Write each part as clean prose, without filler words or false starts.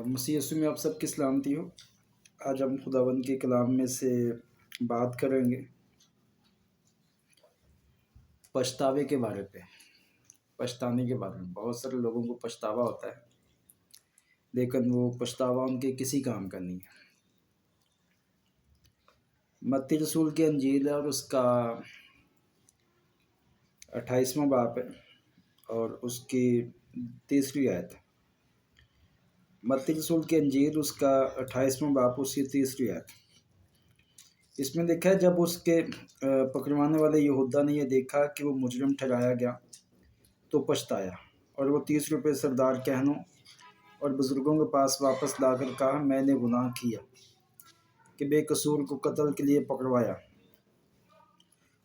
مسیح یسوع میں آپ سب کی سلامتی ہو۔ آج ہم خداوند کے کلام میں سے بات کریں گے پچھتاوے کے بارے پہ، پچھتانے کے بارے میں۔ بہت سارے لوگوں کو پچھتاوا ہوتا ہے، لیکن وہ پچھتاوا ان کے کسی کام کا نہیں ہے۔ متی رسول کی انجیل ہے اور اس کا 28واں باب ہے اور اس کی 3 آیت ہے۔ متی رسول کی انجیل اس کا 28واں باب اس کی 3 آیت۔ اس میں لکھا ہے، جب اس کے پکڑوانے والے یہودا نے یہ دیکھا کہ وہ مجرم ٹھہرایا گیا تو پچھتایا، اور وہ 30 روپے سردار کہنوں اور بزرگوں کے پاس واپس لا کر کہا، میں نے گناہ کیا کہ بے قصور کو قتل کے لیے پکڑوایا۔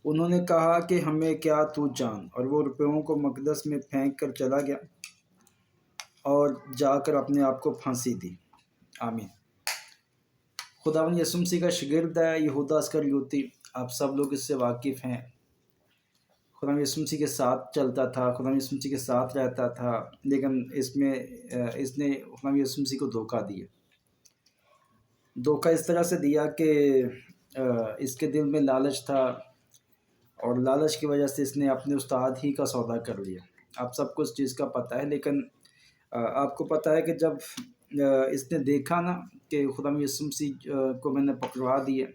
انہوں نے کہا کہ ہمیں کیا تو جان، اور وہ روپیوں کو مقدس میں پھینک کر چلا گیا اور جا کر اپنے آپ کو پھانسی دی۔ آمین۔ خداوند یسوع مسیح کا شاگرد ہے یہودا اسکریوتی، آپ سب لوگ اس سے واقف ہیں۔ خداوند یسوع مسیح کے ساتھ چلتا تھا، خداوند یسوع مسیح کے ساتھ رہتا تھا، لیکن اس نے خداوند یسوع مسیح کو دھوکہ دیا۔ دھوکہ اس طرح سے دیا کہ اس کے دل میں لالچ تھا، اور لالچ کی وجہ سے اس نے اپنے استاد ہی کا سودا کر لیا۔ آپ سب کو اس چیز کا پتہ ہے، لیکن آپ کو پتہ ہے کہ جب اس نے دیکھا نا کہ خداوند یسوع مسیح کو میں نے پکڑوا دی ہے،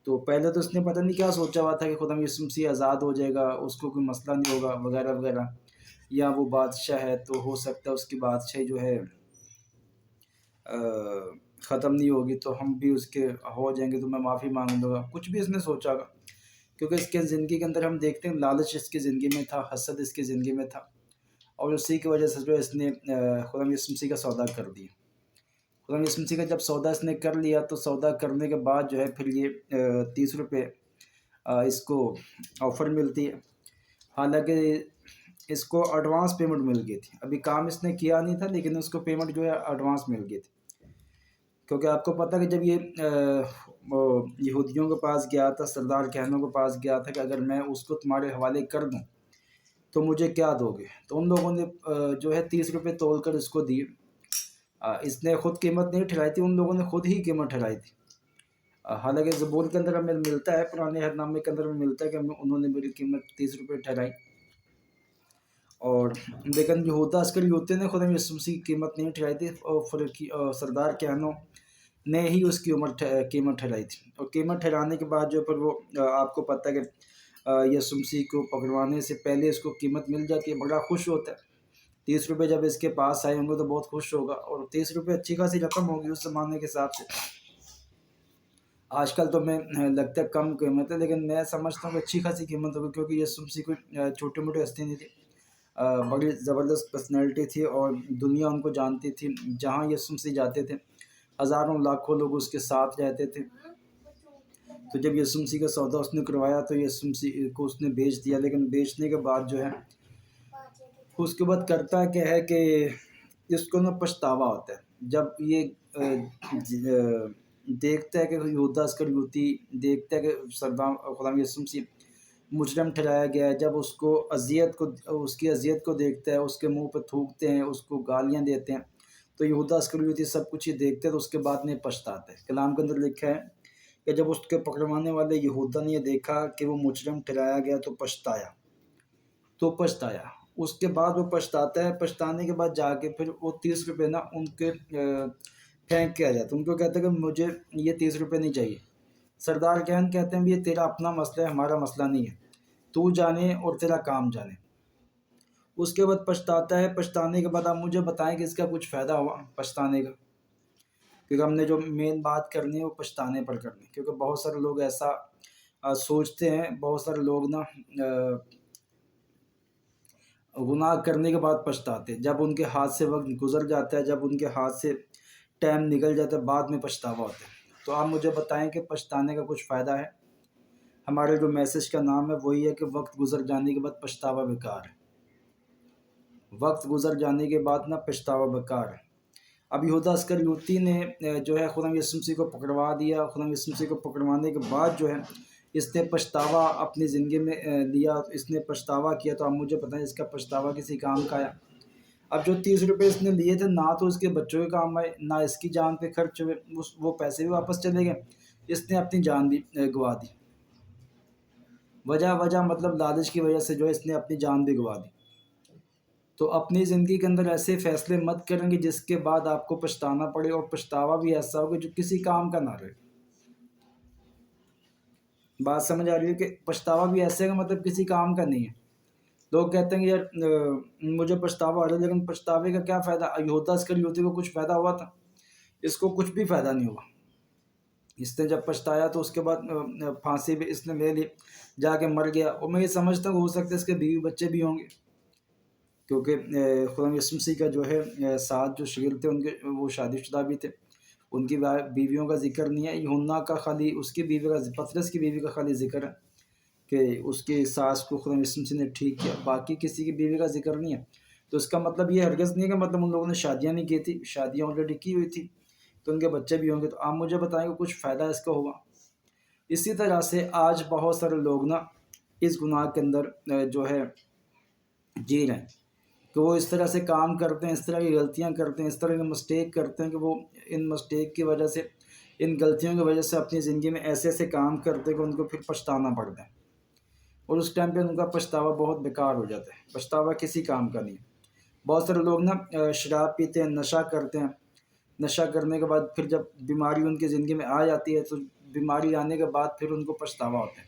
تو پہلے تو اس نے پتہ نہیں کیا سوچا ہوا تھا کہ خداوند یسوع مسیح آزاد ہو جائے گا، اس کو کوئی مسئلہ نہیں ہوگا وغیرہ وغیرہ، یا وہ بادشاہ ہے تو ہو سکتا ہے اس کی بادشاہی جو ہے ختم نہیں ہوگی، تو ہم بھی اس کے ہو جائیں گے تو میں معافی مانگ لوں گا، کچھ بھی اس نے سوچا گا، کیونکہ اس کے زندگی کے اندر ہم دیکھتے ہیں لالچ اس کی زندگی میں تھا، حسد اس کی زندگی میں تھا، اور اسی کی وجہ سے جو اس نے خداوند یسوع مسیح کا سودا کر دیا۔ خداوند یسوع مسیح کا جب سودا اس نے کر لیا تو سودا کرنے کے بعد جو ہے پھر یہ 30 روپے اس کو آفر ملتی ہے، حالانکہ اس کو ایڈوانس پیمنٹ مل گئی تھی، ابھی کام اس نے کیا نہیں تھا، لیکن اس کو پیمنٹ جو ہے ایڈوانس مل گئی تھی، کیونکہ آپ کو پتہ کہ جب یہ یہودیوں کے پاس گیا تھا، سردار کہنوں کے پاس گیا تھا کہ اگر میں اس کو تمہارے حوالے کر دوں تو مجھے کیا دو گے، تو ان لوگوں نے جو ہے 30 روپے تول کر اس کو دیے۔ اس نے خود قیمت نہیں ٹھہرائی تھی، ان لوگوں نے خود ہی قیمت ٹھہرائی تھی، حالانکہ زبور کے اندر ہمیں ملتا ہے، پرانے عہد نامے کے اندر ہمیں ملتا ہے کہ انہوں نے میری قیمت 30 روپے ٹھہرائی، اور لیکن یہودا اسکریوتی نے خدا یسوع مسیح کی قیمت نہیں ٹھہرائی تھی، اور سردار کہنوں نے ہی اس کی قیمت ٹھہرائی تھی، اور قیمت ٹھہرانے کے بعد جو پر وہ آپ کو پتہ ہے کہ یسوع مسیح کو پکڑوانے سے پہلے اس کو قیمت مل جاتی ہے، بڑا خوش ہوتا ہے۔ 30 روپے جب اس کے پاس آئے ہوں گے تو بہت خوش ہوگا، اور 30 روپے اچھی خاصی رقم ہوگی اس زمانے کے حساب سے۔ آج کل تو میں لگتا ہے کم قیمت ہے، لیکن میں سمجھتا ہوں کہ اچھی خاصی قیمت ہوگی، کیونکہ یسوع مسیح کوئی چھوٹی موٹی ہستی نہیں تھی، بڑی زبردست پرسنالٹی تھی، اور دنیا ان کو جانتی تھی، جہاں یسوع مسیح جاتے تھے ہزاروں لاکھوں لوگ اس کے ساتھ رہتے تھے۔ تو جب یسوع مسیح کا سودا اس نے کروایا تو یسوع مسیح کو اس نے بیچ دیا، لیکن بیچنے کے بعد جو ہے اس کے بعد کرتا کیا ہے کہ اس کو نا پچھتاوا ہوتا ہے، جب یہ دیکھتا ہے کہ یہودا اسکریوتی دیکھتا ہے کہ سردار خدا یسوع مسیح مجرم ٹھہرایا گیا ہے، جب اس کی اذیت کو دیکھتا ہے، اس کے منہ پہ تھوکتے ہیں، اس کو گالیاں دیتے ہیں، تو یہودا اسکریوتی سب کچھ ہی دیکھتے ہیں، تو اس کے بعد میں پچھتاتا ہے۔ کلام کے اندر لکھا ہے کہ جب اس کے پکڑوانے والے یہودا نے یہ دیکھا کہ وہ مجرم ٹھہرایا گیا تو پچھتایا، اس کے بعد وہ پچھتاتا ہے، پچھتانے کے بعد جا کے پھر وہ 30 روپے نا ان کے پھینک کے آ جاتا ہے، ان کو کہتا ہے کہ مجھے یہ 30 روپے نہیں چاہیے۔ سردار کہن کہتے ہیں یہ تیرا اپنا مسئلہ ہے، ہمارا مسئلہ نہیں ہے، تو جانے اور تیرا کام جانے۔ اس کے بعد پچھتاتا ہے، پچھتانے کے بعد آپ مجھے بتائیں کہ اس کا کچھ فائدہ ہوا پچھتانے کا، کیونکہ ہم نے جو مین بات کرنی ہے وہ پچھتانے پر کرنی ہے، کیونکہ بہت سارے لوگ ایسا سوچتے ہیں، بہت سارے لوگ نا گناہ کرنے کے بعد پچھتاتے ہیں، جب ان کے ہاتھ سے وقت گزر جاتا ہے، جب ان کے ہاتھ سے ٹائم نکل جاتا ہے، بعد میں پچھتاوا ہوتا ہے۔ تو آپ مجھے بتائیں کہ پچھتانے کا کچھ فائدہ ہے؟ ہمارے جو میسج کا نام ہے وہی ہے کہ وقت گزر جانے کے بعد پچھتاوا بیکار ہے، وقت گزر جانے کے بعد نا پچھتاوا بیکار ہے۔ اب یہودا اسکریوتی نے جو ہے خدا یسوع مسیح کو پکڑوا دیا، خدا یسوع مسیح کو پکڑوانے کے بعد جو ہے اس نے پچھتاوا اپنی زندگی میں لیا، اس نے پچھتاوا کیا، تو آپ مجھے بتائیں اس کا پچھتاوا کسی کام کا ہے؟ اب جو 30 روپے اس نے لیے تھے نہ تو اس کے بچوں کے کام آئے، نہ اس کی جان پہ خرچ ہوئے، وہ پیسے بھی واپس چلے گئے، اس نے اپنی جان بھی گوا دی۔ وجہ مطلب لالچ کی وجہ سے جو ہے اس نے اپنی جان بھی گوا دی۔ تو اپنی زندگی کے اندر ایسے فیصلے مت کریں گے جس کے بعد آپ کو پچھتانا پڑے، اور پچھتاوا بھی ایسا ہوگا جو کسی کام کا نہ رہے۔ بات سمجھ آ رہی ہے کہ پچھتاوا بھی ایسے کا مطلب کسی کام کا نہیں ہے۔ لوگ کہتے ہیں کہ یار مجھے پچھتاوا آ رہا ہے، لیکن پچھتاوے کا کیا فائدہ؟ یہوداس کریوتی کو کچھ فائدہ ہوا تھا؟ اس کو کچھ بھی فائدہ نہیں ہوا۔ اس نے جب پچھتایا تو اس کے بعد پھانسی بھی اس نے لے لی، جا کے مر گیا، اور میں یہ سمجھتا ہوں ہو سکتا ہے اس کے بیوی بچے بھی ہوں گے، کیونکہ خدا یسوع مسیح کا جو ہے ساتھ جو شگرد تھے ان کے وہ شادی شدہ بھی تھے، ان کی بیویوں کا ذکر نہیں ہے۔ یوحنا کا خالی اس کی بیوی کا، پطرس کی بیوی کا خالی ذکر ہے کہ اس کی ساس کو خدا یسوع مسیح نے ٹھیک کیا، باقی کسی کی بیوی کا ذکر نہیں ہے۔ تو اس کا مطلب یہ ہرگز نہیں ہے کہ مطلب ان لوگوں نے شادیاں نہیں کی تھی، شادیاں آلریڈی کی ہوئی تھی، تو ان کے بچے بھی ہوں گے۔ تو آپ مجھے بتائیں کہ کچھ فائدہ اس کا ہوگا؟ اسی طرح سے آج بہت سارے لوگ نا اس گناہ کے اندر جو ہے جی رہے ہیں، کہ وہ اس طرح سے کام کرتے ہیں، اس طرح کی غلطیاں کرتے ہیں، اس طرح کے مسٹیک کرتے ہیں کہ وہ ان مسٹیک کی وجہ سے، ان غلطیوں کی وجہ سے اپنی زندگی میں ایسے ایسے کام کرتے ہیں کہ ان کو پھر پچھتانا پڑتا ہے، اور اس ٹائم پہ ان کا پچھتاوا بہت بیکار ہو جاتا ہے۔ پچھتاوا کسی کام کا نہیں ہے۔ بہت سارے لوگ نا شراب پیتے ہیں، نشہ کرتے ہیں، نشہ کرنے کے بعد پھر جب بیماری ان کی زندگی میں آ جاتی ہے تو بیماری آنے کے بعد پھر ان کو پچھتاوا ہوتا ہے،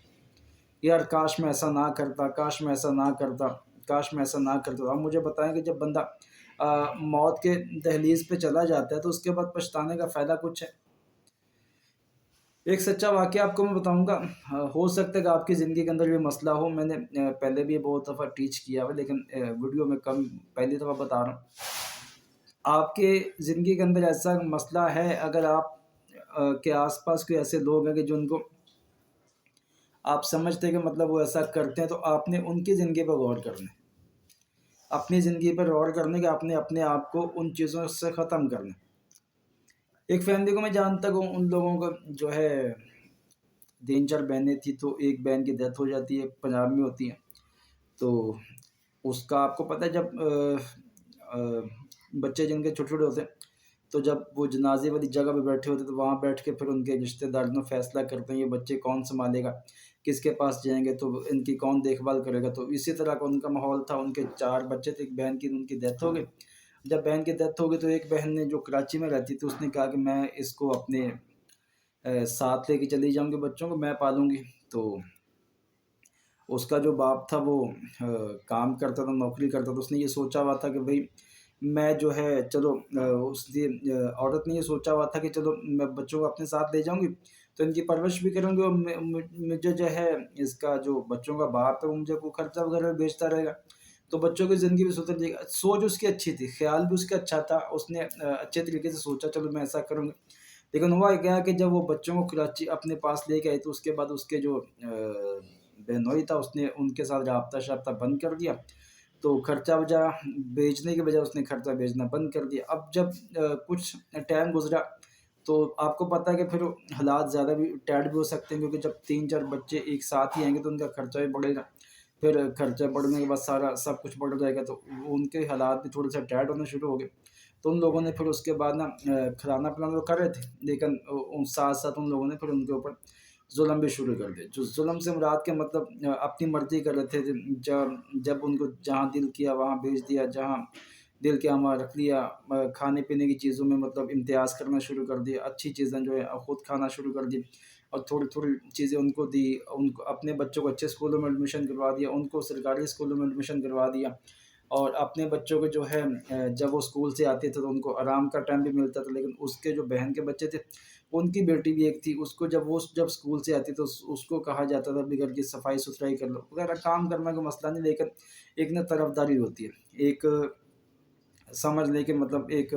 یار کاش میں ایسا نہ کرتا، کاش میں ایسا نہ کرتا، کاش میں ایسا نہ کرتا۔ اب مجھے بتائیں کہ جب بندہ موت کے دہلیز پہ چلا جاتا ہے تو اس کے بعد پچھتانے کا فائدہ کچھ ہے؟ ایک سچا واقعہ آپ کو میں بتاؤں گا۔ ہو سکتا ہے کہ آپ کی زندگی کے اندر یہ مسئلہ ہو، میں نے پہلے بھی بہت دفعہ ٹیچ کیا ہوا، لیکن ویڈیو میں کم پہلی دفعہ بتا رہا ہوں۔ آپ کے زندگی کے اندر ایسا مسئلہ ہے، اگر آپ کے آس پاس کوئی ایسے لوگ ہیں کہ جن کو آپ سمجھتے ہیں کہ مطلب وہ ایسا کرتے ہیں، تو آپ نے ان کی زندگی پر غور کرنا ہے، اپنی زندگی پر غور کرنے کہ آپ نے اپنے آپ کو ان چیزوں سے ختم کرنا ہے۔ ایک فیملی کو میں جانتا ہوں، ان لوگوں کا جو ہے 3 4 بہنیں تھیں، تو ایک بہن کی ڈیتھ ہو جاتی ہے، پنجاب میں ہوتی ہے۔ تو اس کا آپ کو پتہ ہے جب بچے جن کے چھوٹے چھوٹے ہوتے ہیں، تو جب وہ جنازے والی جگہ پہ بیٹھے ہوتے ہیں تو وہاں بیٹھ کے پھر ان کے رشتہ دار نے فیصلہ کرتے ہیں یہ بچے کون سنبھالے گا، کس کے پاس جائیں گے، تو ان کی کون دیکھ بھال کرے گا۔ تو اسی طرح کا ان کا ماحول تھا، ان کے 4 بچے تھے، ایک بہن کی ان کی ڈیتھ ہو گئی۔ جب بہن کی ڈیتھ ہو گئی تو ایک بہن نے جو کراچی میں رہتی تھی، اس نے کہا کہ میں اس کو اپنے ساتھ لے کے چلی جاؤں گی، بچوں کو میں پالوں گی۔ تو اس کا جو باپ تھا وہ کام کرتا تھا، نوکری کرتا تھا، اس نے یہ سوچا ہوا تھا کہ بھئی میں جو ہے چلو اس لیے عورت نے یہ سوچا ہوا تھا کہ چلو میں بچوں کو اپنے ساتھ لے جاؤں گی تو ان کی پرورش بھی کروں گی، اور مجھے جو ہے اس کا جو بچوں کا باپ ہے وہ مجھے کو خرچہ وغیرہ بیچتا رہے گا، تو بچوں کی زندگی بھی سدھر جائے گی۔ سوچ اس کی اچھی تھی، خیال بھی اس کا اچھا تھا، اس نے اچھے طریقے سے سوچا چلو میں ایسا کروں گا۔ لیکن ہوا کیا کہ جب وہ بچوں کو کراچی اپنے پاس لے کے آئی تو اس کے بعد اس کے جو بہنوئی تھا اس نے ان کے ساتھ رابطہ شابطہ بند کر دیا، تو خرچہ ورچہ بیچنے کے بجائے اس نے خرچہ بیچنا بند کر دیا۔ اب جب کچھ ٹائم گزرا تو آپ کو پتہ ہے کہ پھر حالات زیادہ بھی ٹائٹ بھی ہو سکتے ہیں، کیونکہ جب 3 4 بچے ایک ساتھ ہی آئیں گے تو ان کا خرچہ بھی بڑھے گا، پھر خرچہ بڑھنے کے بعد سارا سب کچھ بڑھ جائے گا، تو ان کے حالات بھی تھوڑے سے ٹائٹ ہونے شروع ہو گئے۔ تو ان لوگوں نے پھر اس کے بعد نا کھلانا پلانا تو کر رہے تھے، لیکن ساتھ ساتھ ان لوگوں نے پھر ان کے اوپر ظلم بھی شروع کر دیا۔ جو ظلم سے مراد کے مطلب اپنی مرضی کر رہے تھے، جب ان کو جہاں دل کیا وہاں بھیج دیا، جہاں دل کیا وہاں رکھ لیا، کھانے پینے کی چیزوں میں مطلب امتیاز کرنا شروع کر دیا، اچھی چیزیں جو ہے خود کھانا شروع کر دی، اور تھوڑی تھوڑی چیزیں ان کو دی، ان کو اپنے بچوں کو اچھے اسکولوں میں ایڈمیشن کروا دیا، ان کو سرکاری اسکولوں میں ایڈمیشن کروا دیا، اور اپنے بچوں کو جو ہے جب وہ اسکول سے آتے تھے تو ان کو آرام کا ٹائم بھی ملتا تھا، لیکن اس کے جو بہن کے بچے تھے ان کی بیٹی بھی ایک تھی، اس کو جب اسکول سے آتی تو اس کو کہا جاتا تھا بھی گھر کی صفائی ستھرائی کر لو وغیرہ، کام کرنا کا مسئلہ نہیں، لیکن ایک نہ طرفداری ہوتی ہے، ایک سمجھ لے کہ مطلب ایک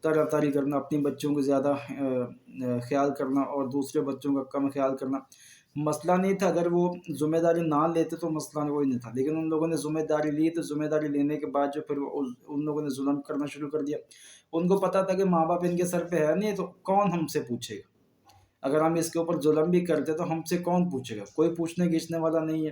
طرفداری کرنا، اپنی بچوں کو زیادہ خیال کرنا اور دوسرے بچوں کا کم خیال کرنا مسئلہ نہیں تھا۔ اگر وہ ذمہ داری نہ لیتے تو مسئلہ کوئی نہیں تھا، لیکن ان لوگوں نے ذمہ داری لی، تو ذمہ داری لینے کے بعد جو پھر ان لوگوں نے ظلم کرنا شروع کر دیا۔ ان کو پتہ تھا کہ ماں باپ ان کے سر پہ ہے نہیں، تو کون ہم سے پوچھے گا؟ اگر ہم اس کے اوپر ظلم بھی کرتے تو ہم سے کون پوچھے گا؟ کوئی پوچھنے گھیچنے والا نہیں ہے۔